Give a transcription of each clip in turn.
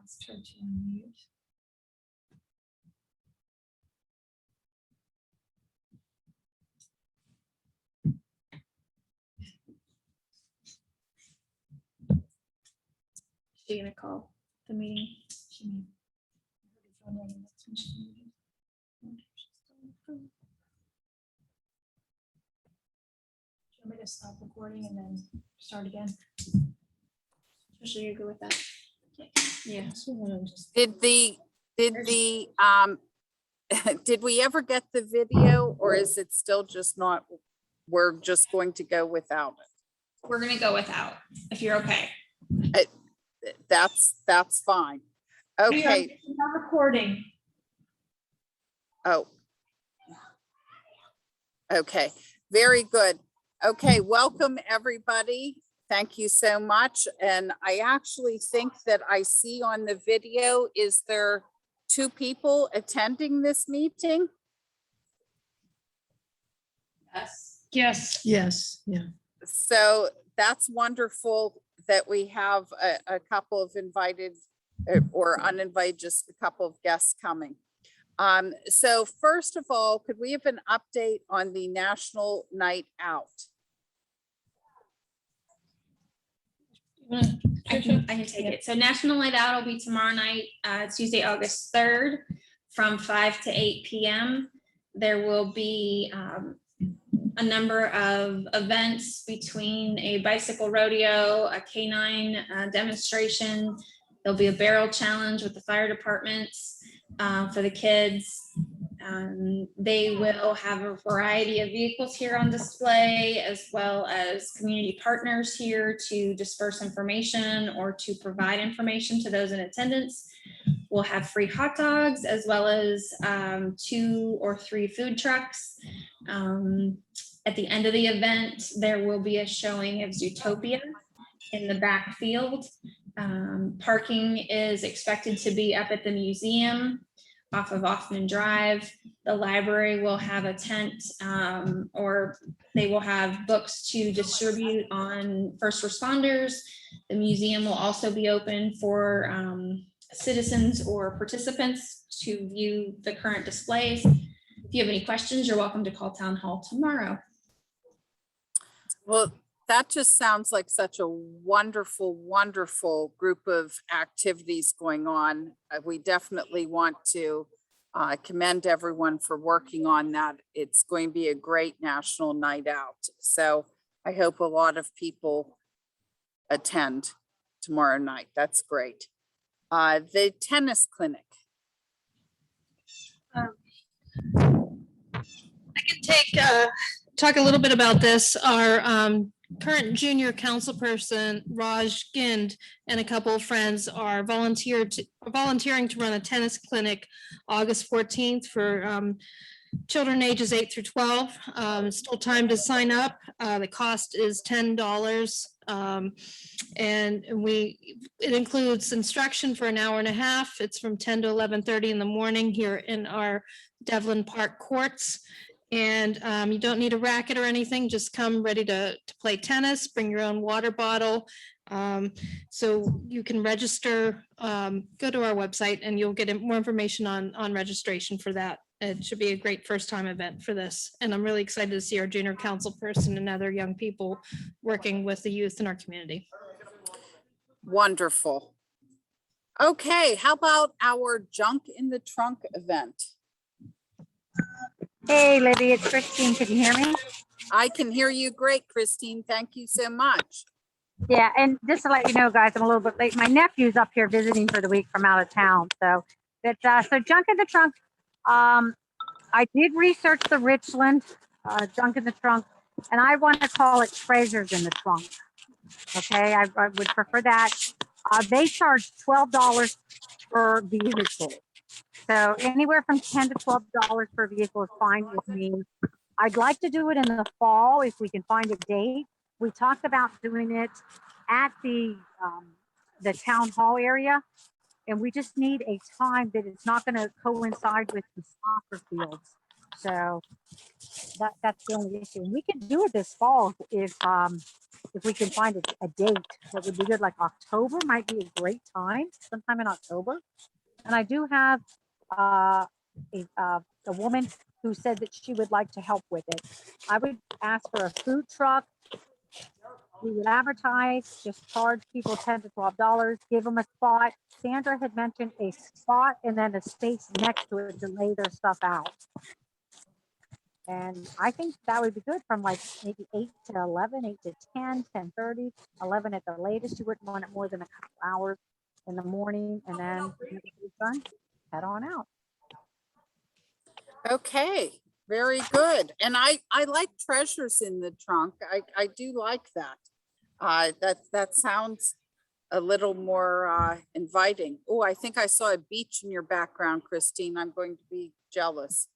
asked her to unmute. Is she gonna call the meeting? She may. I heard her phone ringing, that's when she muted. I wonder if she's still on the phone. Do you want me to stop recording and then start again? Tricia, you go with that? Yeah. Did we ever get the video, or is it still just not, we're just going to go without it? We're gonna go without, if you're okay. That's fine. Okay. We are recording. Oh. Okay, very good. Okay, welcome everybody. Thank you so much. And I actually think that I see on the video, is there 2 people attending this meeting? Yes. Yes, yeah. So that's wonderful that we have a couple of invited or uninvited, just a couple of guests coming. So first of all, could we have an update on the National Night Out? I can take it. So National Night Out will be tomorrow night, Tuesday, August 3rd, from 5 to 8 p.m. There will be a number of events between a bicycle rodeo, a canine demonstration. There'll be a barrel challenge with the fire departments for the kids. They will have a variety of vehicles here on display, as well as community partners here to disperse information or to provide information to those in attendance. We'll have free hot dogs, as well as 2 or 3 food trucks. At the end of the event, there will be a showing of Zootopia in the back field. Parking is expected to be up at the museum off of Hoffman Drive. The library will have a tent, or they will have books to distribute on first responders. The museum will also be open for citizens or participants to view the current displays. If you have any questions, you're welcome to call Town Hall tomorrow. Well, that just sounds like such a wonderful, wonderful group of activities going on. We definitely want to commend everyone for working on that. It's going to be a great National Night Out. So I hope a lot of people attend tomorrow night. That's great. The tennis clinic. I can talk a little bit about this. Our current junior council person, Raj Gind, and a couple of friends are volunteering to run a tennis clinic August 14th for children ages 8 through 12. Still time to sign up. The cost is $10. And it includes instruction for an hour and a half. It's from 10 to 11:30 in the morning here in our Devlin Park courts. And you don't need a racket or anything, just come ready to play tennis, bring your own water bottle. So you can register, go to our website and you'll get more information on registration for that. It should be a great first time event for this. And I'm really excited to see our junior council person and other young people working with the youth in our community. Wonderful. Okay, how about our Junk in the Trunk event? Hey, Libby, it's Christine. Can you hear me? I can hear you great, Christine. Thank you so much. Yeah, and just to let you know, guys, I'm a little bit late. My nephew's up here visiting for the week from out of town. So that's so Junk in the Trunk. I did research the Richland Junk in the Trunk, and I want to call it Treasures in the Trunk. Okay, I would prefer that. They charge $12 per vehicle. So anywhere from $10 to $12 per vehicle is fine with me. I'd like to do it in the fall if we can find a date. We talked about doing it at the town hall area, and we just need a time that it's not going to coincide with the soccer fields. So that's the only issue. And we can do it this fall if we can find a date that would be good, like October might be a great time, sometime in October. And I do have a woman who said that she would like to help with it. I would ask for a food truck. We would advertise, just charge people $10 to $12, give them a spot. Sandra had mentioned a spot and then a space next to it to lay their stuff out. And I think that would be good from like maybe 8 to 11, 8 to 10, 10:30, 11 at the latest. You wouldn't want it more than a couple hours in the morning, and then when it's done, head on out. Okay, very good. And I like treasures in the trunk. I do like that. That sounds a little more inviting. Oh, I think I saw a beach in your background, Christine. I'm going to be jealous.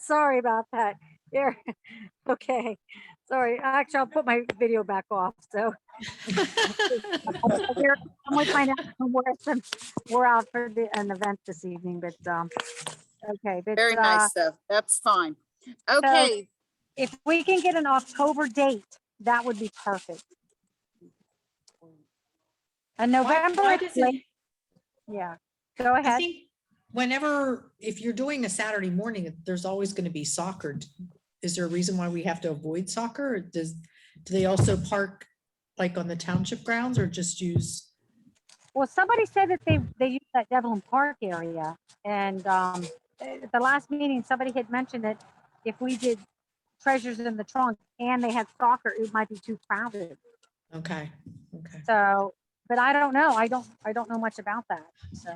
Sorry about that. Here, okay. Sorry, actually, I'll put my video back off. So I'm with my nephew. We're out for an event this evening, but okay. But, Very nice though. That's fine. Okay, if we can get an October date, that would be perfect. And November, Why does it, yeah. Go I ahead. think whenever, if you're doing a Saturday morning, there's always going to be soccer. Is there a reason why we have to avoid soccer? Or do they also park like on the township grounds or just use? Well, somebody said that they use that Devlin Park area, and at the last meeting, somebody had mentioned that if we did treasures in the trunk and they had soccer, it might be too crowded. Okay. So, but I don't know. I don't know much about that. So,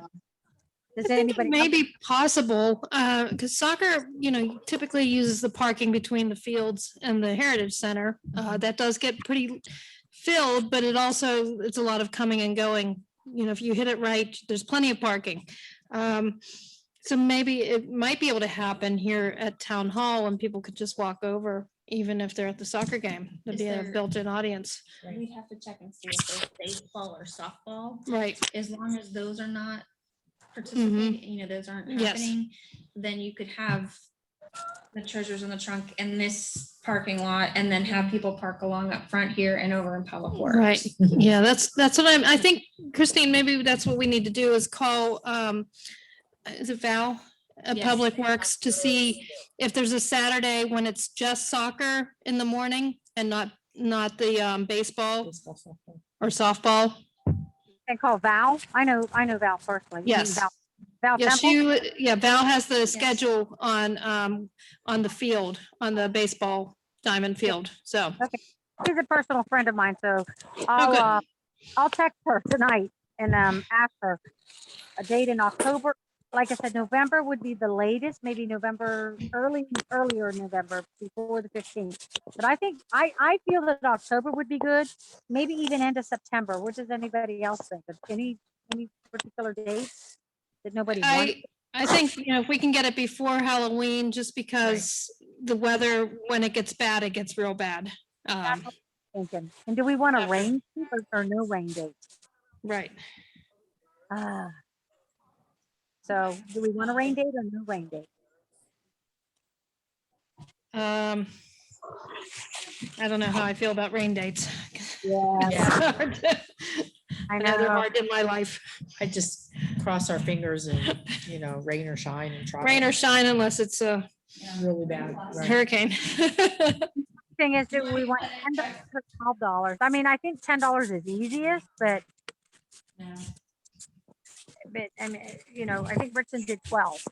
does I think anybody? it may be possible, because soccer, typically uses the parking between the fields and the Heritage Center. That does get pretty filled, but it's a lot of coming and going. If you hit it right, there's plenty of parking. So maybe it might be able to happen here at Town Hall and people could just walk over, even if they're at the soccer game. There'd Is be a there- built-in audience. We'd have to check and see if there's baseball or softball, Right. as long as those are not participating, those aren't Yes. happening, then you could have the treasures in the trunk in this parking lot and then have people park along up front here and over in Public Works. Right. Yeah, that's what I think, Christine, maybe that's what we need to do is call, is it Val? Yes. Public Works to see if there's a Saturday when it's just soccer in the morning and not the baseball or softball. And call Val. I know Val personally. You mean Yes. Val Yes, Temple? Val has the schedule on the field, on the baseball diamond field. So, She's a personal friend of mine, so good. I'll text her tonight and ask her a date in October. Like I said, November would be the latest, maybe November, earlier November before the 15th. But I think I feel that October would be good, maybe even end of September. What does anybody else think? Any particular dates that nobody wants? I think, if we can get it before Halloween, just because the weather, when it gets bad, it gets real bad. Thinking. And do we want a rain date or no rain date? Right. So do we want a rain date or no rain date? I don't know how I feel about rain dates. Yeah, I I know they're know. hard in my life. I just cross our fingers and, rain or shine and try. Rain or shine unless it's a Really bad. Right. hurricane. Thing is, do we want $10 or $12? I mean, I think $10 is easiest, but I mean, I think Richmond did 12.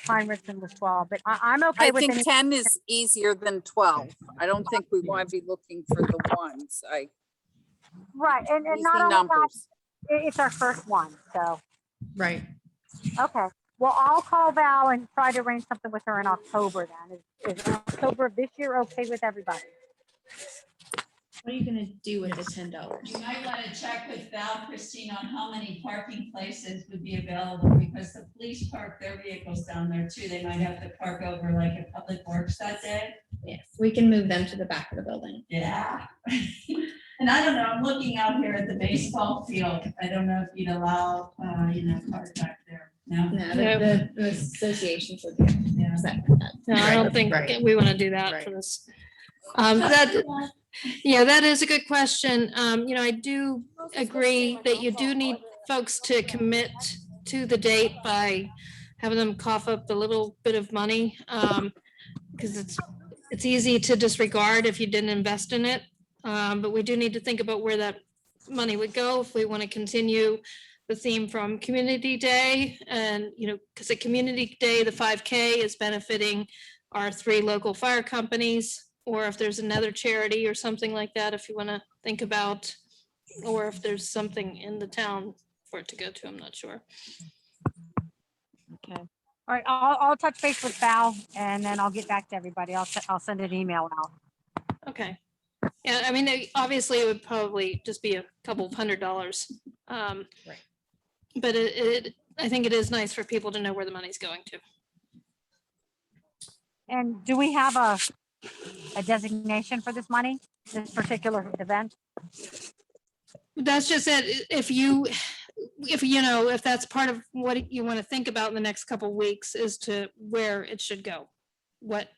Pine Richmond was 12, but I'm okay I with think any. 10 is easier than 12. I don't think we want to be looking for the ones. Right, and Easy not only that, numbers. it's our first one, so, Right. okay. Well, I'll call Val and try to arrange something with her in October then. Is October of this year okay with everybody? What are you gonna do with the $10? You might want to check with Val, Christine, on how many parking places would be available, because the police park their vehicles down there too. They might have to park over like at Public Works that day. Yes, we can move them to the back of the building. Yeah. And I don't know, I'm looking out here at the baseball field. I don't know if you'd allow, cars back there. No? No, No. the associations would be Yeah. upset with that. No, I don't Right, think right. we want to do that for Right. this. Yeah, that is a good question. I do agree that you do need folks to commit to the date by having them cough up the little bit of money. Because it's easy to disregard if you didn't invest in it. But we do need to think about where that money would go if we want to continue the theme from Community Day. And, because at Community Day, the 5K is benefiting our 3 local fire companies, or if there's another charity or something like that, if you want to think about, or if there's something in the town for it to go to, I'm not sure. Okay. All right, I'll touch base with Val and then I'll get back to everybody. I'll send an email out. Okay. Yeah, I mean, obviously it would probably just be a couple of $100. Right. But I think it is nice for people to know where the money's going to. And do we have a designation for this money, this particular event? That's just it. If that's part of what you want to think about in the next couple of weeks is to where it should go, what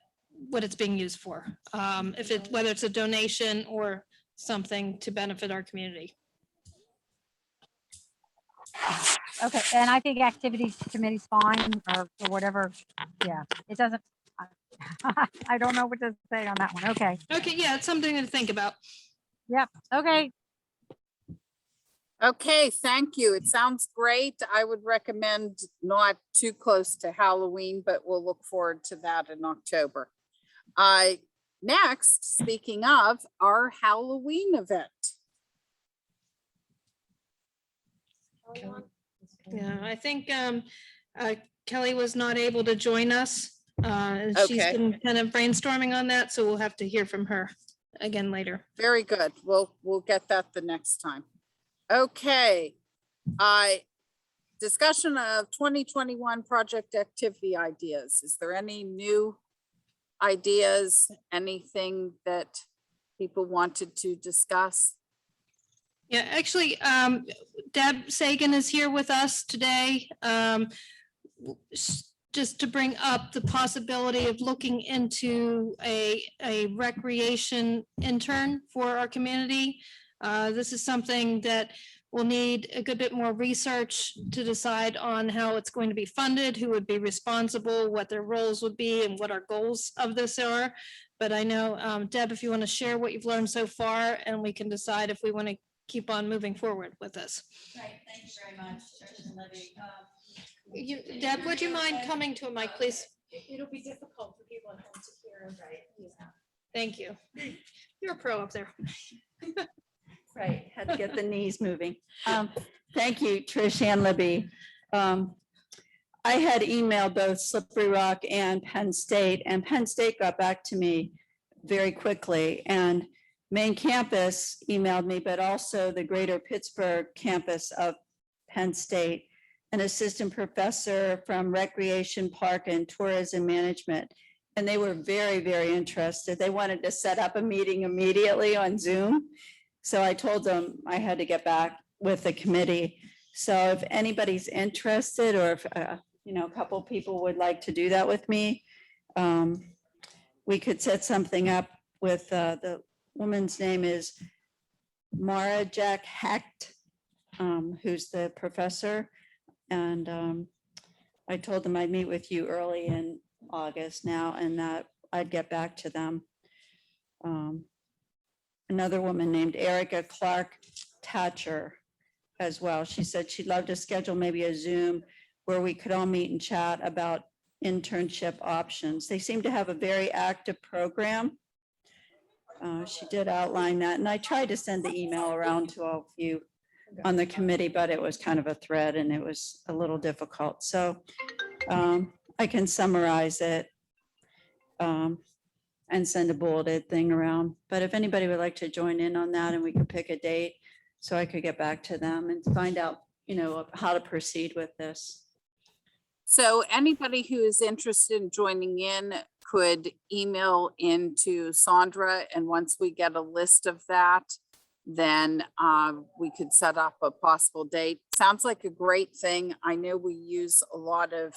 it's being used for. Whether it's a donation or something to benefit our community. Okay, and I think activities committee's fine or whatever. Yeah, it doesn't. I don't know what to say on that one. Okay. Okay, yeah, it's something to think about. Yep. Okay. Okay, thank you. It sounds great. I would recommend not too close to Halloween, but we'll look forward to that in October. Next, speaking of our Halloween event. Yeah, I think Kelly was not able to join us. And she's Okay. been kind of brainstorming on that, so we'll have to hear from her again later. Very good. We'll get that the next time. Okay. Discussion of 2021 project activity ideas. Is there any new ideas, anything that people wanted to discuss? Yeah, actually, Deb Sagan is here with us today. Just to bring up the possibility of looking into a recreation intern for our community. This is something that will need a good bit more research to decide on how it's going to be funded, who would be responsible, what their roles would be, and what our goals of this are. But I know, Deb, if you want to share what you've learned so far, and we can decide if we want to keep on moving forward with this. Right, thank you very much, Trish and Libby. Deb, would you mind coming to a mic, please? It'll be difficult for people at home to hear, right? Yeah. Thank you. You're a pro up there. Right, had to get the knees moving. Thank you, Trish and Libby. I had emailed both Slippery Rock and Penn State got back to me very quickly. And main campus emailed me, but also the greater Pittsburgh campus of Penn State, an assistant professor from Recreation, Park, and Tourism Management. And they were very, very interested. They wanted to set up a meeting immediately on Zoom. So I told them I had to get back with the committee. So if anybody's interested, or if a couple people would like to do that with me, we could set something up with the woman's name is Mara Jack Hecht, who's the professor. And I told them I'd meet with you early in August now, and that I'd get back to them. Another woman named Erica Clark Thatcher as well. She said she'd love to schedule maybe a Zoom where we could all meet and chat about internship options. They seem to have a very active program. She did outline that, and I tried to send the email around to all of you on the committee, but it was kind of a thread and it was a little difficult. So I can summarize it and send a bulleted thing around. But if anybody would like to join in on that, and we could pick a date so I could get back to them and find out, how to proceed with this. So anybody who is interested in joining in could email into Sandra, and once we get a list of that, then we could set up a possible date. Sounds like a great thing. I know we use a lot of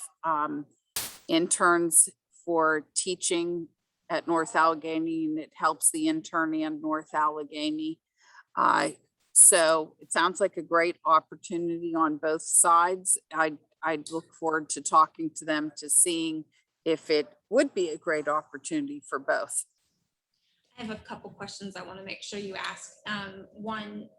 interns for teaching at North Allegheny, and it helps the intern and North Allegheny. So it sounds like a great opportunity on both sides. I'd look forward to talking to them, to seeing if it would be a great opportunity for both. I have a couple questions I want to make sure you ask. One,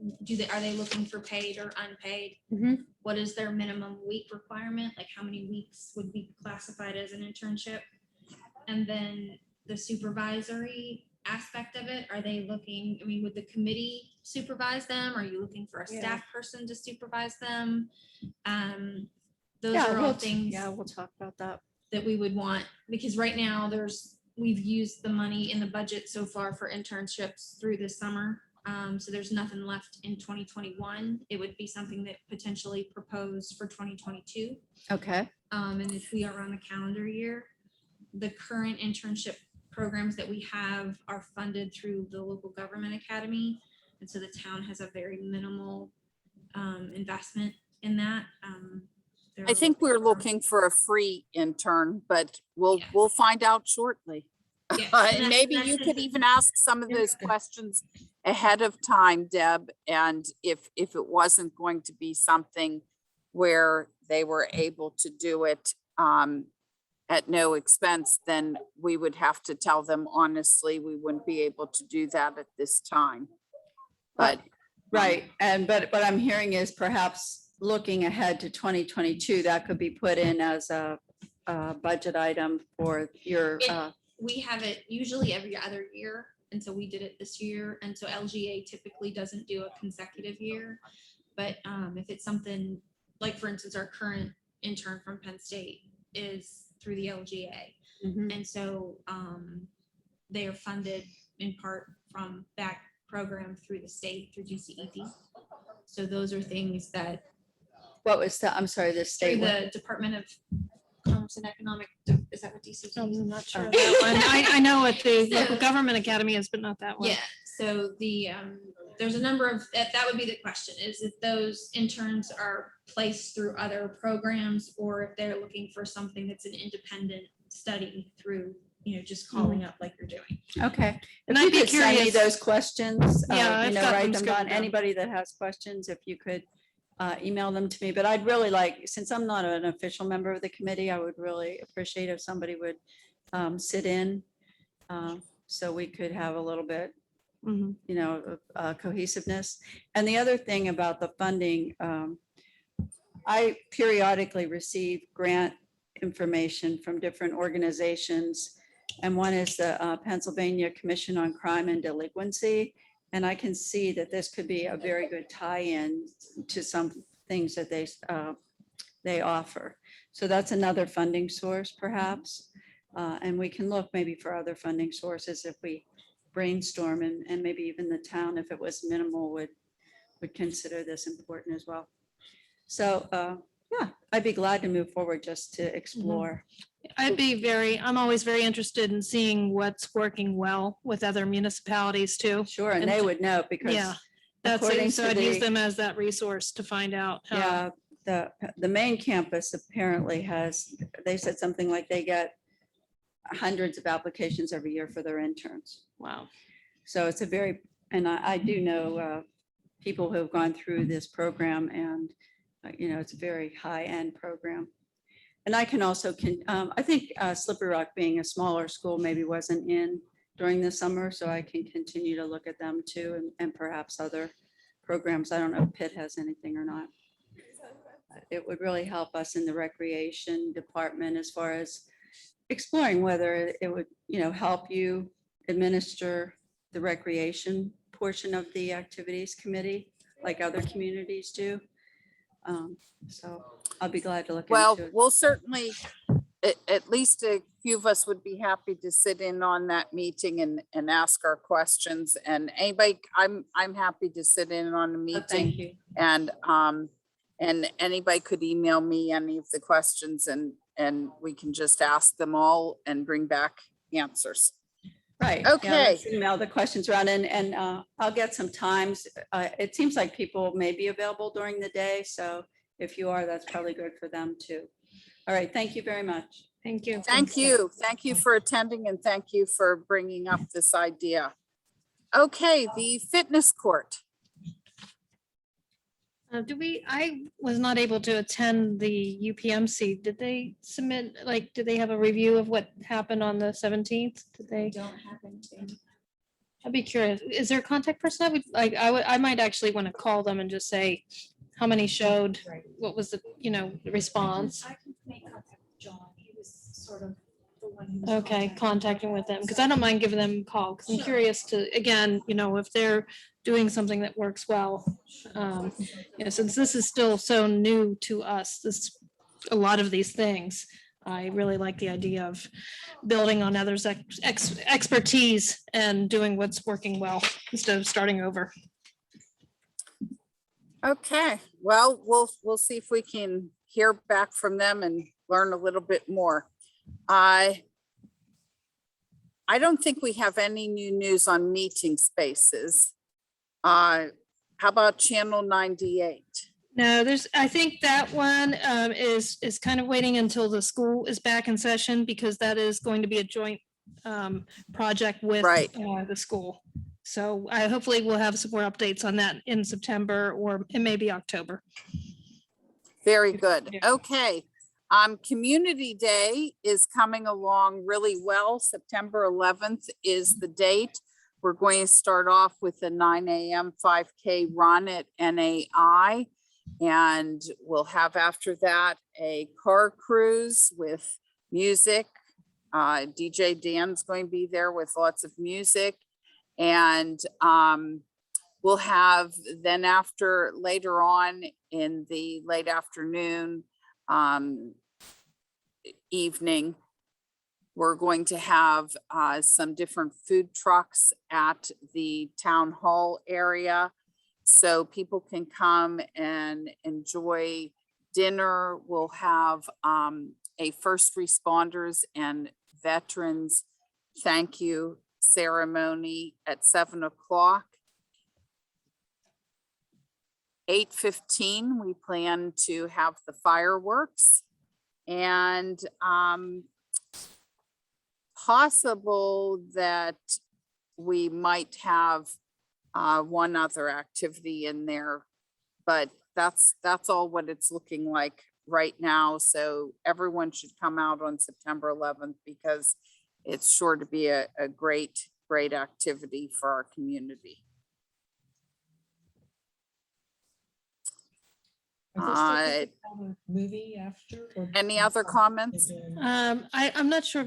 are they looking for paid or unpaid? Mhm. What is their minimum week requirement? Like how many weeks would be classified as an internship? And then the supervisory aspect of it, are they looking, I mean, would the committee supervise them? Are you looking for a staff person to supervise them? Those Yeah, are all things we'll talk about that. that we would want, because right now we've used the money in the budget so far for internships through the summer. So there's nothing left in 2021. It would be something that potentially proposed for 2022. Okay. And if we are on the calendar year, the current internship programs that we have are funded through the local government academy. And so the town has a very minimal investment in that. I think we're looking for a free intern, but we'll find out shortly. Yeah, And maybe you could even ask some of those questions ahead of time, Deb. And if it wasn't going to be something where they were able to do it at no expense, then we would have to tell them honestly, we wouldn't be able to do that at this time. But Right. But what I'm hearing is perhaps looking ahead to 2022, that could be put in as a budget item for your, We have it usually every other year. And so we did it this year. And so LGA typically doesn't do a consecutive year. But if it's something like, for instance, our current intern from Penn State is through the LGA. Mhm. And so they are funded in part from that program through the state, through GCED. So those are things that what was the, I'm sorry, the through state. the Department of Commerce and Economic, is that what DCED? I'm not sure Oh. of that one. I know what the So- local government academy is, but not that one. Yeah, so the, there's a number of, that would be the question, is if those interns are placed through other programs, or if they're looking for something that's an independent study through, just calling up like you're doing. Okay. And If I'd you be could send me curious- those questions, Yeah, I've got them write them scribbled down. down. Anybody that has questions, if you could email them to me. But I'd really like, since I'm not an official member of the committee, I would really appreciate if somebody would sit in so we could have a little bit, Mhm. of cohesiveness. And the other thing about the funding, I periodically receive grant information from different organizations. And one is the Pennsylvania Commission on Crime and Delinquency. And I can see that this could be a very good tie-in to some things that they offer. So that's another funding source perhaps. And we can look maybe for other funding sources if we brainstorm, and maybe even the town, if it was minimal, would consider this important as well. So yeah, I'd be glad to move forward just to explore. I'm always very interested in seeing what's working well with other municipalities too. Sure, and And they to- would know because Yeah, that's according it. So to I'd use the- them as that resource to find out. how- yeah, the main campus apparently has, they said something like they get hundreds of applications every year for their interns. Wow. So it's a very, and I do know people who have gone through this program, and it's a very high-end program. And I can also, I think Slippery Rock being a smaller school maybe wasn't in during the summer, so I can continue to look at them too, and perhaps other programs. I don't know if Pitt has anything or not. It would really help us in the recreation department as far as exploring whether it would, help you administer the recreation portion of the activities committee like other communities do. So I'll be glad to look well, into it. we'll certainly, at least a few of us would be happy to sit in on that meeting and ask our questions. And anybody, I'm happy to sit in on a Oh, meeting. Thank you. And anybody could email me any of the questions, and we can just ask them all and bring back answers. Right. yeah, Okay. let's Email the questions around and I'll get some times. It seems like people may be available during the day. So if you are, that's probably good for them too. All right. Thank you very much. Thank you. Thank you. Thank you for attending and thank you for bringing up this idea. Okay, the fitness court. I was not able to attend the UPMC. Did they submit, like, did they have a review of what happened on the 17th? Did they? Don't have anything. I'd be curious. Is there a contact person? I might actually want to call them and just say how many showed, what was the, the response? I can make contact with John. He was sort of the one who was. Okay, contacting with them, because I don't mind giving them a call, because I'm curious to, again, if they're doing something that works well. Since this is still so new to us, a lot of these things, I really like the idea of building on others' expertise and doing what's working well instead of starting over. Okay, well, we'll see if we can hear back from them and learn a little bit more. I don't think we have any new news on meeting spaces. How about Channel 98? No, I think that one is kind of waiting until the school is back in session, because that is going to be a joint project with Right. The school. So hopefully we'll have some more updates on that in September, or it may be October. Very good. Yeah. Okay. Community Day is coming along really well. September 11th is the date. We're going to start off with a 9 a.m. 5K run at NAI. And we'll have after that a car cruise with music. DJ Dan's going to be there with lots of music. And we'll have then later on in the late afternoon, evening, we're going to have some different food trucks at the town hall area. So people can come and enjoy dinner. We'll have a first responders and veterans thank you ceremony at 7 o'clock. 8:15, we plan to have the fireworks, and possible that we might have one other activity in there, but that's all what it's looking like right now. So everyone should come out on September 11th, because it's sure to be a great activity for our community. Are they still thinking about a movie after? Or Any other comments? I'm not sure.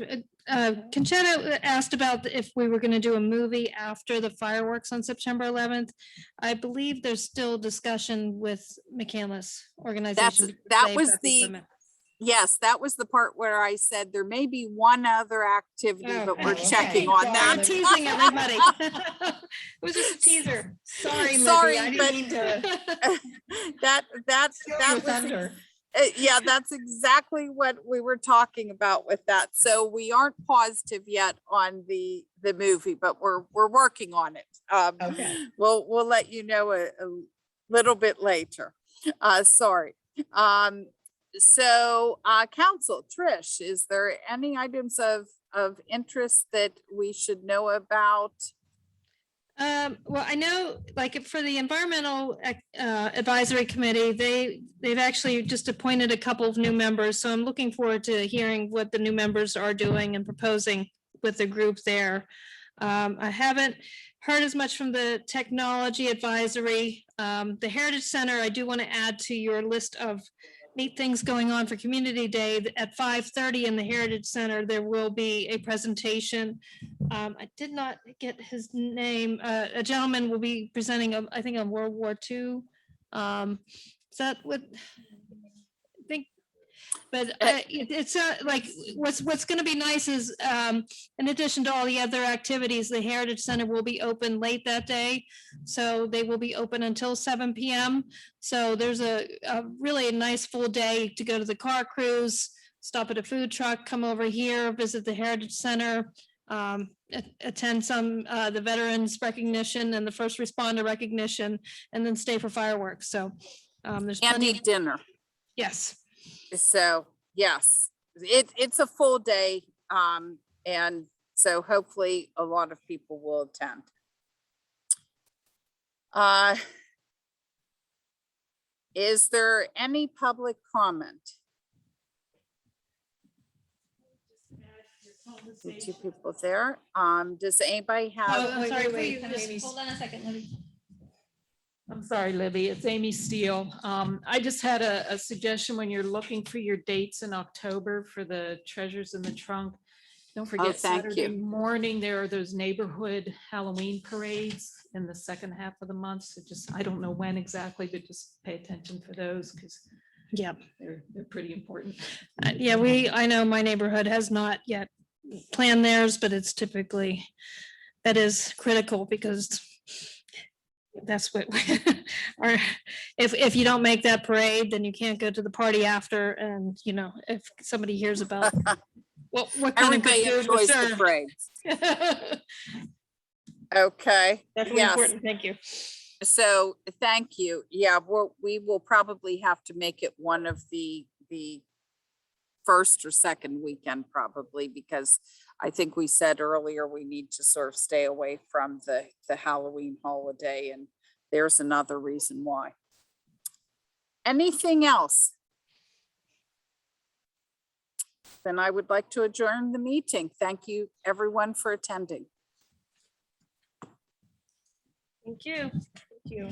Conchetta asked about if we were going to do a movie after the fireworks on September 11th. I believe there's still discussion with McCandless organization. That was the, yes, that was the part where I said there may be one other activity, but we're okay. checking on We're that. teasing everybody. It was just a teaser. Sorry, Libby, Sorry, I but- didn't mean to. That was, Thunder. yeah, that's exactly what we were talking about with that. So we aren't positive yet on the movie, but we're working on it. Okay. We'll let you know a little bit later. Sorry. So council, Trish, is there any items of interest that we should know about? Well, I know, like, for the environmental advisory committee, they've actually just appointed a couple of new members. So I'm looking forward to hearing what the new members are doing and proposing with the group there. I haven't heard as much from the technology advisory. The Heritage Center, I do want to add to your list of neat things going on for Community Day. At 5:30 in the Heritage Center, there will be a presentation. I did not get his name. A gentleman will be presenting, I think, on World War II. Is that what? I think, but it's like what's going to be nice is, in addition to all the other activities, the Heritage Center will be open late that day. So they will be open until 7 p.m. So there's a really nice full day to go to the car cruise, stop at a food truck, come over here, visit the Heritage Center. attend some, the veterans recognition and the first responder recognition, and then stay for fireworks. So there's And plenty. eat dinner. Yes. So, yes, it's a full day. And so hopefully a lot of people will attend. Is there any public comment? The two people there. Does anybody Oh, have? I'm sorry, wait, wait, just Amy's- hold on a second. Let me. I'm sorry, Libby, it's Amy Steele. I just had a suggestion when you're looking for your dates in October for the Treasures in the Trunk. Don't forget thank Saturday you. morning, there are those neighborhood Halloween parades in the second half of the month. So just, I don't know when exactly, but just pay attention for those because Yeah. they're pretty important. Yeah, I know my neighborhood has not yet planned theirs, but it's typically, that is critical because that's what, or if you don't make that parade, then you can't go to the party after. And, you know, if somebody hears about what kind of Everybody good food was enjoys the served. parades. Definitely Okay, yes. important. Thank you. So thank you. Yeah, we will probably have to make it one of the first or second weekend probably, because I think we said earlier, we need to sort of stay away from the Halloween holiday, and there's another reason why. Anything else? Then I would like to adjourn the meeting. Thank you, everyone, for attending. Thank you. Thank you.